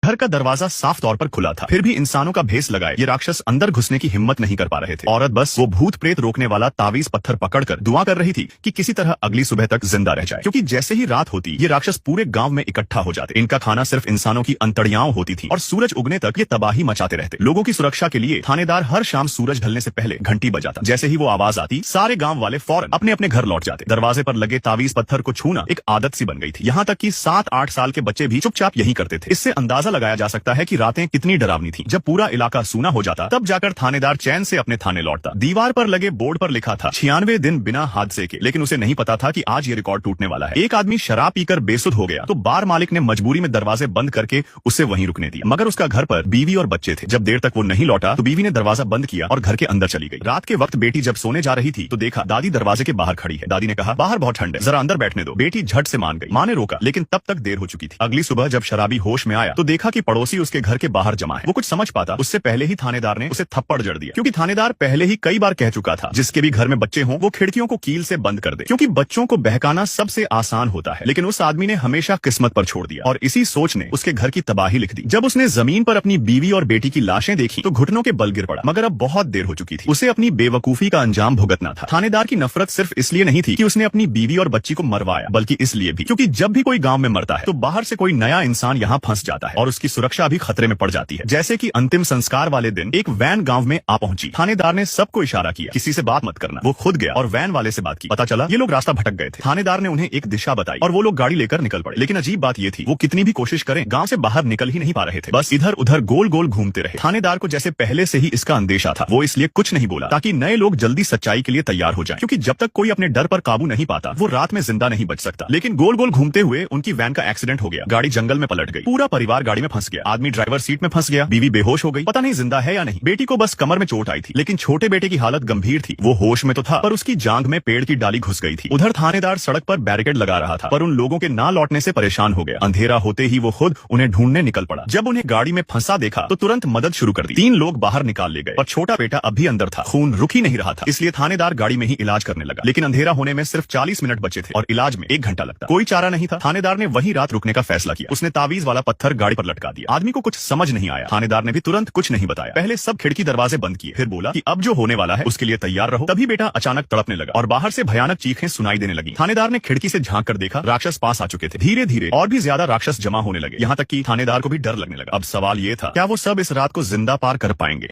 घर का दरवाजा साफ तौर पर खुला था, फिर भी इंसानों का भेस लगाए ये राक्षस अंदर घुसने की हिम्मत नहीं कर पा रहे थे। औरत बस वो भूत प्रेत रोकने वाला तावीज पत्थर पकड़कर दुआ कर रही थी कि किसी तरह अगली सुबह तक जिंदा रह जाए, क्योंकि जैसे ही रात होती ये राक्षस पूरे गांव में इकट्ठा हो जाते। इनका खाना सिर्फ इंसानों की अंतड़ियाओं होती थी और सूरज उगने तक ये तबाही मचाते रहते। लोगों की सुरक्षा के लिए थानेदार हर शाम सूरज ढलने से पहले घंटी बजाता। जैसे ही वो आवाज आती सारे गांव वाले फौरन अपने अपने घर लौट जाते। दरवाजे पर लगे तावीज पत्थर को छूना एक आदत सी बन गई थी, यहाँ तक कि 7-8 साल के बच्चे भी चुपचाप यही करते थे। इससे अंदाजा लगाया जा सकता है कि रातें कितनी डरावनी थी। जब पूरा इलाका सूना हो जाता तब जाकर थानेदार चैन से अपने थाने लौटता। दीवार पर लगे बोर्ड पर लिखा था 96 दिन बिना हादसे के, लेकिन उसे नहीं पता था कि आज ये रिकॉर्ड टूटने वाला है। एक आदमी शराब पीकर बेसुध हो गया तो बार मालिक ने मजबूरी में दरवाजे बंद करके उसे वहीं रुकने दिया, मगर उसका घर पर बीवी और बच्चे थे। जब देर तक वो नहीं लौटा तो बीवी ने दरवाजा बंद किया और घर के अंदर चली गई। रात के वक्त बेटी जब सोने जा रही थी तो देखा दादी दरवाजे के बाहर खड़ी है। दादी ने कहा बाहर बहुत ठंड है, जरा अंदर बैठने दो। बेटी झट से मान गई। माँ ने रोका लेकिन तब तक देर हो चुकी थी। अगली सुबह जब शराबी होश में आया तो देखा कि पड़ोसी उसके घर के बाहर जमा है। वो कुछ समझ पाता उससे पहले ही थानेदार ने उसे थप्पड़ जड़ दिया, क्योंकि थानेदार पहले ही कई बार कह चुका था जिसके भी घर में बच्चे हों वो खिड़कियों को कील से बंद कर दे, क्योंकि बच्चों को बहकाना सबसे आसान होता है। लेकिन उस आदमी ने हमेशा किस्मत पर छोड़ दिया और इसी सोच ने उसके घर की तबाही लिख दी। जब उसने जमीन पर अपनी बीवी और बेटी की लाशें देखी तो घुटनों के बल गिर पड़ा, मगर अब बहुत देर हो चुकी थी। उसे अपनी बेवकूफी का अंजाम भुगतना था। थानेदार की नफरत सिर्फ इसलिए नहीं थी कि उसने अपनी बीवी और बच्ची को मरवाया, बल्कि इसलिए भी क्योंकि जब भी कोई गांव में मरता है तो बाहर से कोई नया इंसान यहाँ फंस जाता है और उसकी सुरक्षा भी खतरे में पड़ जाती है। जैसे कि अंतिम संस्कार वाले दिन एक वैन गांव में आ पहुंची। थानेदार ने सबको इशारा किया किसी से बात मत करना। वो खुद गया और वैन वाले से बात की। पता चला ये लोग रास्ता भटक गए थे। थानेदार ने उन्हें एक दिशा बताई और वो लोग गाड़ी लेकर निकल पड़े। लेकिन अजीब बात ये थी वो कितनी भी कोशिश करें गांव से बाहर निकल ही नहीं पा रहे थे, बस इधर उधर गोल गोल घूमते रहे। थानेदार को जैसे पहले से ही इसका अंदेशा था, वो इसलिए कुछ नहीं बोला ताकि नए लोग जल्दी सच्चाई के लिए तैयार हो जाएं, क्योंकि जब तक कोई अपने डर पर काबू नहीं पाता वो रात में जिंदा नहीं बच सकता। लेकिन गोल गोल घूमते हुए उनकी वैन का एक्सीडेंट हो गया। गाड़ी जंगल में पलट गई। पूरा परिवार गाड़ी में फंस गया। आदमी ड्राइवर सीट में फंस गया, बीवी बेहोश हो गई, पता नहीं जिंदा है या नहीं। बेटी को बस कमर में चोट आई थी, लेकिन छोटे बेटे की हालत गंभीर थी। वो होश में तो था पर उसकी जांघ में पेड़ की डाली घुस गई थी। उधर थानेदार सड़क पर बैरिकेड लगा रहा था, पर उन लोगों के ना लौटने से परेशान हो गया। अंधेरा होते ही वो खुद उन्हें ढूंढने निकल पड़ा। जब उन्हें गाड़ी में फंसा देखा तो तुरंत मदद शुरू कर दी। 3 लोग बाहर निकाल ले गए, पर छोटा बेटा अभी अंदर था। खून रुक ही नहीं रहा था, इसलिए थानेदार गाड़ी में ही इलाज करने लगा। लेकिन अंधेरा होने में सिर्फ 40 मिनट बचे थे और इलाज में 1 घंटा लगता। कोई चारा नहीं था। थानेदार ने वहीं रात रुकने का फैसला किया। उसने तावीज वाला पत्थर गाड़ी पर लटका दिया। आदमी को कुछ समझ नहीं आया। थानेदार ने भी तुरंत कुछ नहीं बताया। पहले सब खिड़की दरवाजे बंद किए, फिर बोला कि अब जो होने वाला है उसके लिए तैयार रहो। तभी बेटा अचानक तड़पने लगा और बाहर से भयानक चीखें सुनाई देने लगी। थानेदार ने खिड़की से झांक कर देखा, राक्षस पास आ चुके थे। धीरे धीरे और भी ज्यादा राक्षस जमा होने लगे, यहाँ तक कि थानेदार को भी डर लगने लगा। अब सवाल ये था क्या वो सब इस रात को जिंदा पार कर पाएंगे।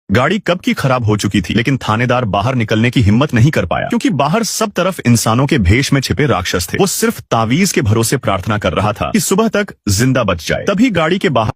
गाड़ी कब की खराब हो चुकी थी, लेकिन थानेदार बाहर निकलने की हिम्मत नहीं कर पाया, क्योंकि बाहर सब तरफ इंसानों के भेष में छिपे राक्षस थे। वो सिर्फ तावीज के भरोसे प्रार्थना कर रहा था कि सुबह तक जिंदा बच जाए। तभी गाड़ी के बाहर